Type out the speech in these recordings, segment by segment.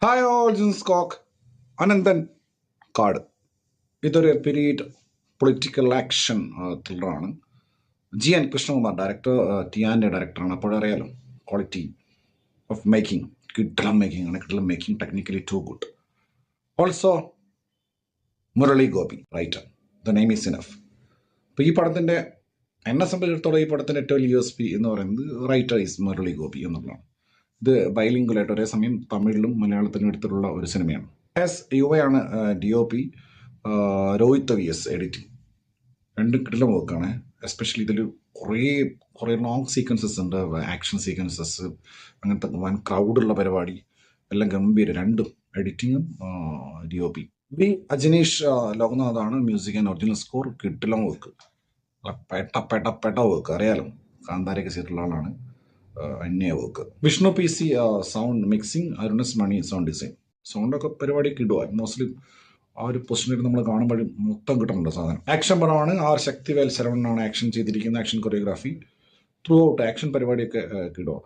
Hi all ജിൻസ്കോക്ക് Ananthan Kaadu. ഇതൊരു period political action ത്രില്ലറാണ്. GN Krishnakumar director, ടിയാൻ്റെ ഡയറക്ടറാണ്. അപ്പോഴറിയാലോ ക്വാളിറ്റി ഓഫ് മേക്കിംഗ്. കിഡ്ലം മേക്കിംഗ് ആണ്. കിഡ്ലം making, technically too good. Also Murali Gopy writer. The name is enough. അപ്പോൾ ഈ പടത്തിൻ്റെ എന്നെ സംബന്ധിച്ചിടത്തോളം ഈ പടത്തിൻ്റെ ഏറ്റവും വലിയ USP എന്ന് പറയുന്നത് റൈറ്റർ ഈസ് മുരളി ഗോപി എന്നുള്ളതാണ്. ഇത് ബൈലിംഗുലായിട്ട് ഒരേ സമയം തമിഴിലും മലയാളത്തിലും എടുത്തിട്ടുള്ള ഒരു സിനിമയാണ്. യുവയാണ് DOP, രോഹിത് VS എഡിറ്റിംഗ്. രണ്ടും കിടിലം വർക്കാണ്. എസ്പെഷ്യലി ഇതിൽ കുറേ കുറേ ലോങ് സീക്വൻസസ് ഉണ്ട്, ആക്ഷൻ സീക്വൻസസ്, അങ്ങനത്തെ വൻ ക്രൗഡുള്ള പരിപാടി എല്ലാം ഗംഭീരം. രണ്ടും എഡിറ്റിങ്ങും DOP. അജനീഷ് ലോകനാഥാണ് മ്യൂസിക് ആൻഡ് ഒറിജിനൽ സ്കോർ. കിടിലം വർക്ക്, പെട്ട വർക്ക്. അറിയാലോ, കാന്താരയൊക്കെ ചെയ്തിട്ടുള്ള ആളാണ്. അന്യ work. Vishnu PC sound mixing, Arunas Mani sound design. സൗണ്ടൊക്കെ പരിപാടിയൊക്കെ ഇടുക. മോസ്റ്റ്ലി ആ ഒരു പൊസിഷനിൽ നമ്മൾ കാണുമ്പോഴും മൊത്തം കിട്ടുന്നുണ്ട് സാധനം. ആക്ഷൻ പടമാണ്. ശക്തിവേൽ ശരവണനാണ് ആക്ഷൻ ചെയ്തിരിക്കുന്ന. Action choreography through out action പരിപാടിയൊക്കെ കിടുക.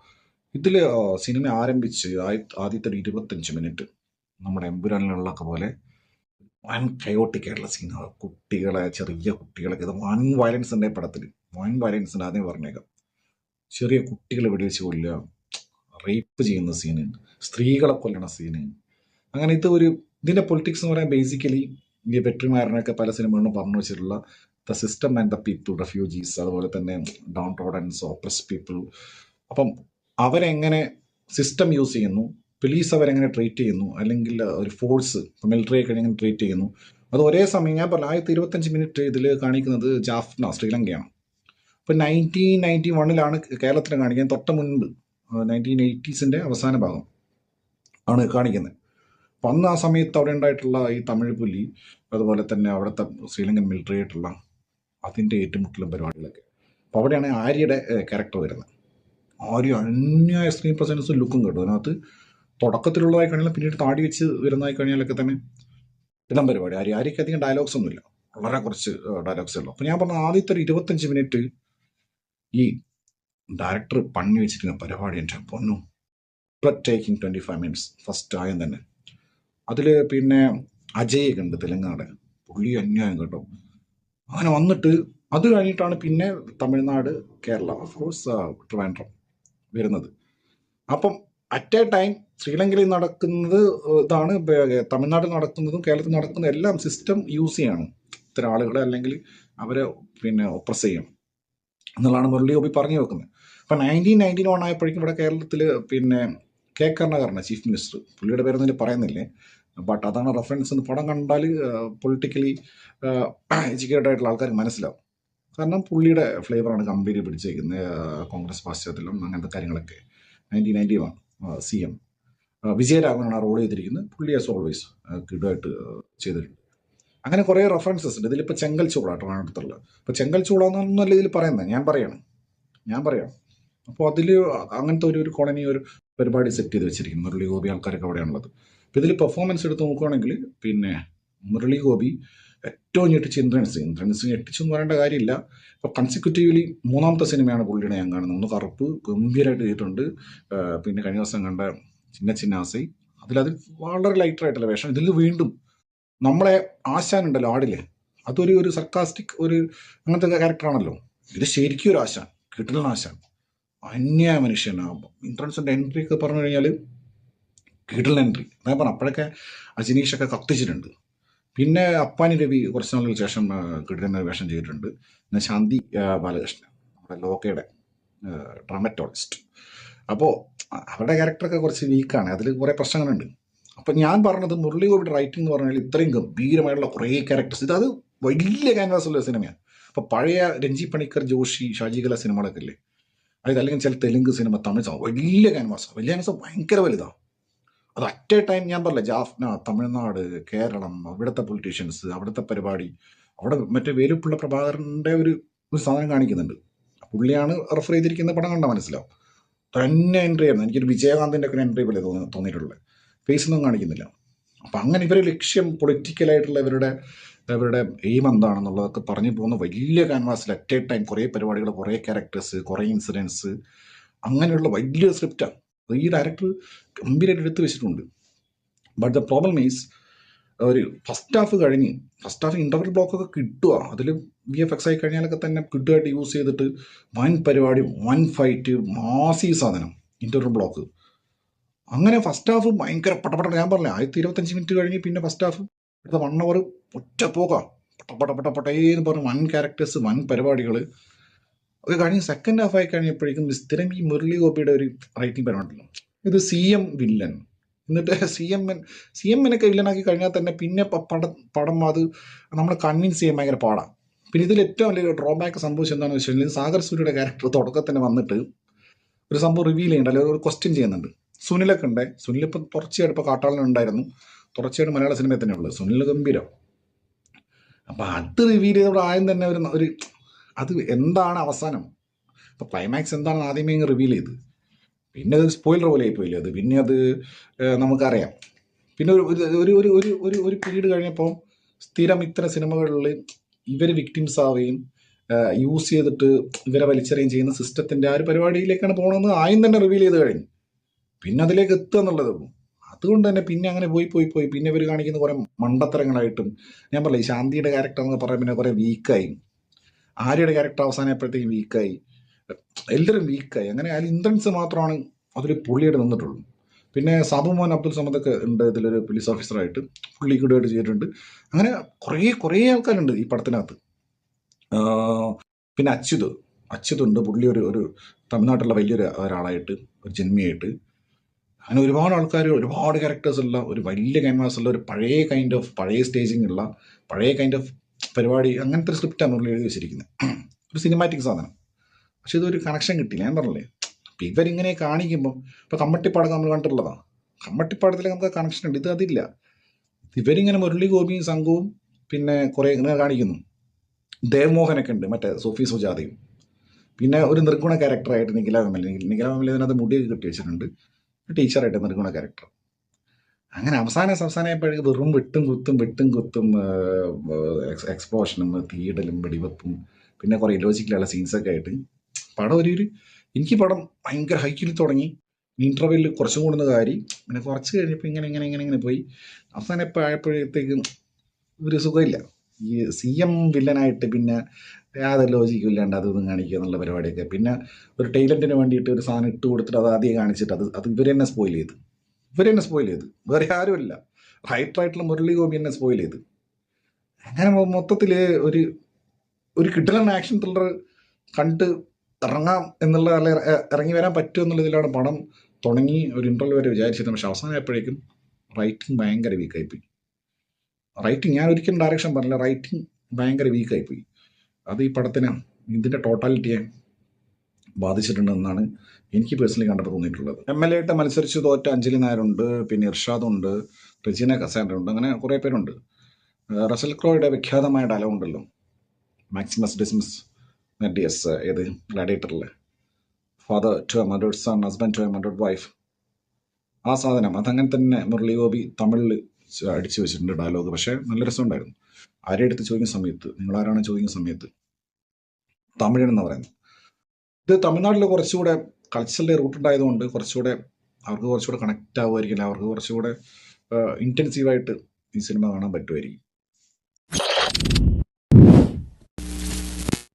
ഇതിൽ സിനിമ ആരംഭിച്ച് ആദ്യത്തെ ഒരു 25 മിനിറ്റ് നമ്മുടെ എമ്പുരാനിലുള്ളൊക്കെ പോലെ വൻ കയോട്ടിക് ആയിട്ടുള്ള സീനാണ്. ചെറിയ കുട്ടികളൊക്കെ, ഇത് വൻ വയലൻസ് ഉണ്ട് പടത്തിൽ. വൻ വയലൻസ് ഉണ്ട്, ആദ്യം പറഞ്ഞേക്കാം. ചെറിയ കുട്ടികളെ വെടിവെച്ച് കൊല്ലുക, റേപ്പ് ചെയ്യുന്ന സീന്, സ്ത്രീകളെ കൊല്ലണ സീന്. അങ്ങനെ ഇതിൻ്റെ പൊളിറ്റിക്സ് എന്ന് പറയാൻ ബേസിക്കലി ഈ വെട്രിമാരനൊക്കെ പല സിനിമകളിലും പറഞ്ഞു വെച്ചിട്ടുള്ള the system and the people, refugees, അതുപോലെ തന്നെ ഡൗൺ ട്രോഡൻസ്, ഓപ്രസ് പീപ്പിൾ. അപ്പം അവരെങ്ങനെ സിസ്റ്റം യൂസ് ചെയ്യുന്നു, പോലീസ് അവരെങ്ങനെ ട്രീറ്റ് ചെയ്യുന്നു, അല്ലെങ്കിൽ ഒരു ഫോഴ്സ് മിലിറ്ററിയൊക്കെ എങ്ങനെ ട്രീറ്റ് ചെയ്യുന്നു. അത് ഒരേ സമയം ഞാൻ പറഞ്ഞു 25 മിനിറ്റ് ഇതിൽ കാണിക്കുന്നത് ജാഫ്ന, ശ്രീലങ്കയാണ്. ഇപ്പം 1991 കേരളത്തിൽ കാണിക്കുന്നത്. തൊട്ട് മുൻപ് 1980s അവസാന ഭാഗം ആണ് കാണിക്കുന്നത്. അപ്പം അന്ന് ആ സമയത്ത് അവിടെ ഉണ്ടായിട്ടുള്ള ഈ തമിഴ് പുലി, അതുപോലെ തന്നെ അവിടുത്തെ ശ്രീലങ്കൻ മിലിറ്ററി ആയിട്ടുള്ള അതിൻ്റെ ഏറ്റുമുട്ടലും പരിപാടികളൊക്കെ. അപ്പോൾ അവിടെയാണ് ആര്യയുടെ ക്യാരക്ടർ വരുന്നത്. ആര്യ അന്യായ സ്ക്രീൻ പ്രസൻസും ലുക്കും കേട്ടോ അതിനകത്ത്. തുടക്കത്തിലുള്ളതായി കഴിഞ്ഞാൽ പിന്നീട് താടി വെച്ച് വരുന്നതായി കഴിഞ്ഞാലൊക്കെ തന്നെ ഇടം പരിപാടി. ആര്യയ്ക്ക് അധികം ഡയലോഗ്സ് ഒന്നുമില്ല, വളരെ കുറച്ച് ഡയലോഗ്സേ ഉള്ളൂ. അപ്പോൾ ഞാൻ പറഞ്ഞ ആദ്യത്തെ ഒരു 25 മിനിറ്റ് ഈ ഡയറക്ടർ പണി വെച്ചിരിക്കുന്ന പരിപാടി എൻ്റെ പൊന്നു. ടേക്കിംഗ് 25 മിനിറ്റ്സ് ഫസ്റ്റ് ആയം തന്നെ. അതിൽ പിന്നെ അജയ് ഉണ്ട്, തെലുങ്കാട്. പുള്ളി അന്യായം കേട്ടോ. അങ്ങനെ വന്നിട്ട് അത് കഴിഞ്ഞിട്ടാണ് പിന്നെ തമിഴ്നാട്, കേരള, ഓഫ്കോഴ്സ് ട്രിവാൻഡ്രം വരുന്നത്. അപ്പം അറ്റ് എ ടൈം ശ്രീലങ്കയിൽ നടക്കുന്നത് ഇതാണ്, തമിഴ്നാട്ടിൽ നടക്കുന്നതും കേരളത്തിൽ നടക്കുന്നതും എല്ലാം സിസ്റ്റം യൂസ് ചെയ്യണം. ഇത്തരം ആളുകളെ അല്ലെങ്കിൽ അവരെ പിന്നെ ഒപ്രസ് ചെയ്യണം എന്നുള്ളതാണ് മുരളി ഗോപി പറഞ്ഞു വെക്കുന്നത്. അപ്പം 1991 ആയപ്പോഴേക്കും ഇവിടെ കേരളത്തിൽ പിന്നെ K. കരുണാകരൻ ചീഫ് മിനിസ്റ്റർ, പുള്ളിയുടെ പേരൊന്നും പറയുന്നില്ലേ, ബട്ട് അതാണ് റെഫറൻസ് എന്ന് പടം കണ്ടാൽ പൊളിറ്റിക്കലി എഡ്യൂക്കേറ്റഡ് ആയിട്ടുള്ള ആൾക്കാർക്ക് മനസ്സിലാവും. കാരണം പുള്ളിയുടെ ഫ്ലേവറാണ് കമ്പനി പിടിച്ചേക്കുന്നത്. കോൺഗ്രസ് പാശ്ചാത്യം അങ്ങനത്തെ കാര്യങ്ങളൊക്കെ. 1991 CM വിജയരാഘവനാണ് റോൾ ചെയ്തിരിക്കുന്നത്. പുള്ളി ആസ് ഓൾവേസ് കിഡായിട്ട് ചെയ്തിട്ടുണ്ട്. അങ്ങനെ കുറേ റെഫറൻസസ് ഉണ്ട് ഇതിലിപ്പോൾ. ചെങ്കൽ ചൂടാണ് ട്രിവാൻഡ്രത്തുള്ളത്. ഇപ്പോൾ ചെങ്കൽ ചൂടാന്നല്ല ഇതിൽ പറയുന്നത്, ഞാൻ പറയാം. അപ്പോൾ അതിൽ അങ്ങനത്തെ ഒരു കോളനി ഒരു പരിപാടി സെറ്റ് ചെയ്ത് വെച്ചിരിക്കുന്നു. മുരളി ഗോപി ആൾക്കാരൊക്കെ അവിടെയാണുള്ളത്. അപ്പോൾ ഇതിൽ പെർഫോമൻസ് എടുത്ത് നോക്കുകയാണെങ്കിൽ പിന്നെ മുരളി ഗോപി ഏറ്റവും ഞെട്ടിച്ച് ഇന്ദ്രൻസ് ഞെട്ടിച്ചെന്ന് പറയേണ്ട കാര്യമില്ല. ഇപ്പോൾ കൺസിക്യൂട്ടീവ്ലി 3ാമത്തെ സിനിമയാണ് പുള്ളിയുടെ ഞാൻ കാണുന്നത്. ഒന്ന് കറുപ്പ് ഗംഭീരമായിട്ട് ചെയ്തിട്ടുണ്ട്. പിന്നെ കഴിഞ്ഞ ദിവസം കണ്ട ചിന്ന ആസൈ, അതിൽ വളരെ ലൈറ്ററായിട്ടുള്ള വേഷം. ഇതിൽ വീണ്ടും നമ്മളെ ആശാൻ ഉണ്ടല്ലോ ആടിലെ, അതൊരു സർക്കാസ്റ്റിക് ഒരു അങ്ങനത്തെ ക്യാരക്ടറാണല്ലോ. ഇത് ശരിക്കും ഒരു ആശാൻ, കിട്ടുന്ന ആശാൻ, അന്യായ മനുഷ്യനാകുമ്പോൾ. ഇൻട്രൻസിൻ്റെ എൻട്രി ഒക്കെ പറഞ്ഞു കഴിഞ്ഞാൽ കിടൽ എൻട്രി. ഞാൻ പറഞ്ഞു അപ്പോഴൊക്കെ അജനീഷൊക്കെ കത്തിച്ചിട്ടുണ്ട്. പിന്നെ അപ്പാനി രവി കുറച്ച് നാളുകൾക്ക് ശേഷം കിടലിൻ്റെ വേഷം ചെയ്തിട്ടുണ്ട്. പിന്നെ ശാന്തി ബാലകൃഷ്ണൻ, നമ്മുടെ ലോകയുടെ ഡ്രാമറ്റോളജിസ്റ്റ്. അപ്പോൾ അവരുടെ ക്യാരക്ടറൊക്കെ കുറച്ച് വീക്കാണ്, അതിൽ കുറേ പ്രശ്നങ്ങളുണ്ട്. അപ്പം ഞാൻ പറഞ്ഞത് മുരളി ഗോപിയുടെ റൈറ്റിംഗ് എന്ന് പറഞ്ഞാൽ ഇത്രയും ഗംഭീരമായിട്ടുള്ള കുറേ ക്യാരക്ടേഴ്സ്. അത് വലിയ ക്യാൻവാസുള്ള സിനിമയാണ്. അപ്പോൾ പഴയ രഞ്ജി പണിക്കർ, ജോഷി, ഷാജികല സിനിമകളൊക്കെ ഇല്ലേ, അല്ലെങ്കിൽ ചില തെലുങ്ക് സിനിമ, തമിഴ് സിനിമ, വലിയ ക്യാൻവാസ് ഭയങ്കര വലുതാണ്. അത് അറ്റ് എ ടൈം ഞാൻ പറഞ്ഞില്ല, ജാഫ്ന, തമിഴ്നാട്, കേരളം, അവിടുത്തെ പൊളിറ്റീഷ്യൻസ്, അവിടുത്തെ പരിപാടി, അവിടെ മറ്റേ വേലുപ്പിള്ള പ്രഭാകരൻ്റെ ഒരു സാധനം കാണിക്കുന്നുണ്ട്. പുള്ളിയാണ് റെഫർ ചെയ്തിരിക്കുന്ന പടം കണ്ടാൽ മനസ്സിലാവും. തന്നെ എൻട്രി ആയിരുന്നു. എനിക്കൊരു വിജയകാന്തിൻ്റെ ഒക്കെ എൻട്രി പോലെ തോന്നിയിട്ടുള്ളത്. ഫേസൊന്നും കാണിക്കുന്നില്ല. അപ്പം അങ്ങനെ ഇവരുടെ ലക്ഷ്യം പൊളിറ്റിക്കലായിട്ടുള്ള ഇവരുടെ എയിം എന്താണെന്നുള്ളതൊക്കെ പറഞ്ഞു പോകുന്ന വലിയ ക്യാൻവാസിൽ അറ്റ് എ ടൈം കുറേ പരിപാടികൾ, കുറേ ക്യാരക്ടേഴ്സ്, കുറേ ഇൻസിഡൻസ്, അങ്ങനെയുള്ള വലിയ സ്ക്രിപ്റ്റാണ്. ഈ ഡയറക്ടർ ഗംഭീരമായിട്ട് എടുത്തു വെച്ചിട്ടുണ്ട്. ബട്ട് ദ പ്രോബ്ലം ഈസ് ഒരു ഫസ്റ്റ് ഹാഫ് കഴിഞ്ഞ് ഫസ്റ്റ് ഹാഫ് ഇൻ്റർവൽ ബ്ലോക്കൊക്കെ കിട്ടുക, അതിൽ VFX ആയി കഴിഞ്ഞാലൊക്കെ തന്നെ കിട്ടുമായിട്ട് യൂസ് ചെയ്തിട്ട് വൻ പരിപാടി, വൻ ഫൈറ്റ്, മാസി സാധനം ഇൻ്റർവൽ ബ്ലോക്ക്. അങ്ങനെ ഫസ്റ്റ് ഹാഫ് ഭയങ്കര പട്ടപ്പട്ട, ഞാൻ പറഞ്ഞില്ല 125 മിനിറ്റ് കഴിഞ്ഞ് പിന്നെ ഫസ്റ്റ് ഹാഫ് അടുത്ത 1 hour ഒറ്റ പോകാം, പട്ടപ്പട്ടേന്ന് പറഞ്ഞ് വൻ ക്യാരക്ടേഴ്സ്, വൻ പരിപാടികൾ ഒക്കെ കഴിഞ്ഞ് സെക്കൻഡ് ഹാഫ് ആയി കഴിഞ്ഞപ്പോഴേക്കും സ്ഥിരം ഈ മുരളി ഗോപിയുടെ ഒരു റൈറ്റിംഗ് പരിപാടിയുണ്ടല്ലോ, ഇത് CM വില്ലൻ, എന്നിട്ട് CM-നെയൊക്കെ വില്ലനാക്കി കഴിഞ്ഞാൽ തന്നെ പിന്നെ പടം അത് നമ്മളെ കൺവിൻസ് ചെയ്യാൻ ഭയങ്കര പാടാണ്. പിന്നെ ഇതിൽ ഏറ്റവും വലിയ ഡ്രോബാക്ക് സംഭവിച്ചത് എന്താണെന്ന് വെച്ച് കഴിഞ്ഞാൽ സാഗർ സൂര്യയുടെ ക്യാരക്ടർ തുടക്കത്തിൽ തന്നെ വന്നിട്ട് ഒരു സംഭവം റിവീൽ ചെയ്യുന്നുണ്ട്, അല്ലെങ്കിൽ ഒരു ക്വസ്റ്റ്യൻ ചെയ്യുന്നുണ്ട്. സുനിലൊക്കെ ഉണ്ട്, സുനിലിപ്പം തുടർച്ചയായിട്ട് ഇപ്പോൾ കാട്ടാളനുണ്ടായിരുന്നു, തുടർച്ചയായിട്ട് മലയാള സിനിമയിൽ തന്നെ ഉള്ളത്, സുനിൽ ഗംഭീരം. അപ്പം അത് റിവീൽ ചെയ്തവിടെ ആദ്യം തന്നെ ഒരു അത് എന്താണ് അവസാനം, അപ്പോൾ ക്ലൈമാക്സ് എന്താണെന്ന് ആദ്യമേ റിവീൽ ചെയ്ത്, പിന്നെ അത് സ്പോയിലർ പോലെ ആയിപ്പോയില്ലേ അത്, പിന്നെ അത് നമുക്കറിയാം. പിന്നെ ഒരു പീരീഡ് കഴിഞ്ഞപ്പോൾ സ്ഥിരം ഇത്തരം സിനിമകളിൽ ഇവർ വിക്ടിംസ് ആവുകയും യൂസ് ചെയ്തിട്ട് ഇവരെ വലിച്ചെറിയുകയും ചെയ്യുന്ന സിസ്റ്റത്തിൻ്റെ ആ ഒരു പരിപാടിയിലേക്കാണ് പോകണമെന്ന് ആദ്യം തന്നെ റിവീൽ ചെയ്ത് കഴിഞ്ഞു. പിന്നെ അതിലേക്ക് എത്തുക എന്നുള്ളത്, അതുകൊണ്ട് തന്നെ പിന്നെ അങ്ങനെ പോയി പിന്നെ ഇവർ കാണിക്കുന്ന കുറേ മണ്ടത്തരങ്ങളായിട്ടും, ഞാൻ പറയില്ല, ശാന്തിയുടെ ക്യാരക്ടർ എന്നൊക്കെ പറയാൻ പിന്നെ കുറേ വീക്കായി, ആര്യയുടെ ക്യാരക്ടർ അവസാനപ്പോഴത്തേക്കും വീക്കായി, എല്ലാവരും വീക്കായി. അങ്ങനെ അതിൽ ഇന്ദ്രൻസ് മാത്രമാണ് അതിൽ പുള്ളിയായിട്ട് നിന്നിട്ടുള്ളൂ. പിന്നെ സാബുമോൻ അബ്ദുൽ സമദൊക്കെ ഉണ്ട് ഇതിലൊരു പോലീസ് ഓഫീസറായിട്ട്, പുള്ളി കൂടെയായിട്ട് ചെയ്തിട്ടുണ്ട്. അങ്ങനെ കുറേ ആൾക്കാരുണ്ട് ഈ പടത്തിനകത്ത്. പിന്നെ അച്യുതുണ്ട്, പുള്ളി ഒരു തമിഴ്നാട്ടിലുള്ള വലിയൊരു ഒരാളായിട്ട്, ഒരു ജന്മിയായിട്ട്. അങ്ങനെ ഒരുപാട് ആൾക്കാർ, ഒരുപാട് ക്യാരക്ടേഴ്സ് ഉള്ള ഒരു വലിയ ക്യാൻവാസ് ഉള്ള ഒരു പഴയ സ്റ്റേജിങ് ഉള്ള പഴയ പരിപാടി, അങ്ങനത്തെ ഒരു സ്ക്രിപ്റ്റാണ് മുരളി എഴുതി വെച്ചിരിക്കുന്നത്, ഒരു സിനിമാറ്റിക് സാധനം. പക്ഷെ ഇതൊരു കണക്ഷൻ കിട്ടില്ല, ഞാൻ പറഞ്ഞില്ലേ. അപ്പം ഇവരിങ്ങനെ കാണിക്കുമ്പോൾ, ഇപ്പോൾ കമ്മട്ടിപ്പാടം നമ്മൾ കണ്ടിട്ടുള്ളതാണ്, കമ്മട്ടിപ്പാടത്തിൽ നമുക്ക് കണക്ഷൻ ഉണ്ട്, ഇത് അതില്ല. ഇവരിങ്ങനെ മുരളി ഗോപിയും സംഘവും പിന്നെ കുറേ ഇങ്ങനെ കാണിക്കുന്നു. ദേവ്മോഹനൊക്കെ ഉണ്ട്, മറ്റേ സോഫി സുജാതയും, പിന്നെ ഒരു നിർഗുണ ക്യാരക്ടറായിട്ട് നിഖില വിമൽ ഇതിനകത്ത് മുടിയൊക്കെ കെട്ടി വെച്ചിട്ടുണ്ട്, ടീച്ചറായിട്ട് നിർഗുണ ക്യാരക്ടർ. അങ്ങനെ അവസാനമായപ്പോഴേക്ക് വെറും വെട്ടും കുത്തും എക്സ്പ്ലോഷനും തീയിടലും വെടിവെപ്പും പിന്നെ കുറേ ഇലോജിക്കലുള്ള സീൻസൊക്കെ ആയിട്ട് പടം എനിക്ക് പടം ഭയങ്കര ഹൈക്കിൽ തുടങ്ങി, ഇൻ്റർവെല്ലിൽ കുറച്ചും കൂടുന്ന കാര്യം, പിന്നെ കുറച്ച് കഴിഞ്ഞപ്പോൾ ഇങ്ങനെ പോയി അവസാനം ഇപ്പോൾ ആയപ്പോഴത്തേക്കും ഒരു സുഖമില്ല. ഈ CM വില്ലനായിട്ട് പിന്നെ യാതൊരു ലോജിക്കും ഇല്ലാണ്ട് അതൊന്നും കാണിക്കുക എന്നുള്ള പരിപാടിയൊക്കെ, പിന്നെ ഒരു ടൈലൻറ്റിന് വേണ്ടിയിട്ട് ഒരു സാധനം ഇട്ട് കൊടുത്തിട്ട് അത് ആദ്യം കാണിച്ചിട്ട് അത് ഇവർ തന്നെ സ്പോയിൽ ചെയ്ത്, വേറെ ആരുമില്ല, റൈറ്ററായിട്ടുള്ള മുരളി ഗോപി തന്നെ സ്പോയിൽ ചെയ്ത്. അങ്ങനെ മൊത്തത്തിൽ ഒരു കിടിലൻ ആക്ഷൻ ത്രില്ലർ കണ്ട് ഇറങ്ങാം എന്നുള്ള, അല്ലെ ഇറങ്ങി വരാൻ പറ്റും എന്നുള്ളതിലാണ് പടം തുടങ്ങി ഒരു ഇൻ്റർവ്യൂ വരെ വിചാരിച്ചിരുന്നത്. പക്ഷെ അവസാനമായപ്പോഴേക്കും റൈറ്റിംഗ് ഭയങ്കര വീക്കായിപ്പോയി. ഞാൻ ഒരിക്കലും ഡയറക്ഷൻ പറഞ്ഞില്ല, റൈറ്റിംഗ് ഭയങ്കര വീക്കായിപ്പോയി. അത് ഈ പടത്തിന് ഇതിൻ്റെ ടോട്ടാലിറ്റിയെ ബാധിച്ചിട്ടുണ്ടെന്നാണ് എനിക്ക് പേഴ്സണലി കണ്ടപ്പോൾ തോന്നിയിട്ടുള്ളത്. MLA ആയിട്ട് മത്സരിച്ച് തോറ്റ അഞ്ജലി നായരുണ്ട്, പിന്നെ ഇർഷാദുണ്ട്, റെജീന കസാൻഡ്ര ഉണ്ട്, അങ്ങനെ കുറേ പേരുണ്ട്. റസൽ ക്രോയുടെ വിഖ്യാതമായ ഡയലോഗ് ഉണ്ടല്ലോ, മാക്സിമസ് ഡിസ്മിസ് മെഡിയസ്, ഏത് ഗ്ലാഡിയേറ്ററിലെ, father to a murdered son, husband to a murdered wife, ആ സാധനം അതങ്ങനെ തന്നെ മുരളി ഗോപി തമിഴിൽ അടിച്ചു വെച്ചിട്ടുണ്ട് ഡയലോഗ്. പക്ഷേ നല്ല രസമുണ്ടായിരുന്നു. ആരെ എടുത്ത് ചോദിക്കുന്ന സമയത്ത്, നിങ്ങളാരാണ് ചോദിക്കുന്ന സമയത്ത് തമിഴെന്ന് പറയുന്നത്. ഇത് തമിഴ്നാട്ടിൽ കുറച്ചുകൂടെ കൾച്ചറലി റൂട്ടഡായതുകൊണ്ട് അവർക്ക് കുറച്ചുകൂടെ കണക്റ്റ് ആവുമായിരിക്കില്ല, അവർക്ക് കുറച്ചുകൂടെ ഇൻറ്റൻസീവായിട്ട് ഈ സിനിമ കാണാൻ പറ്റുമായിരിക്കും.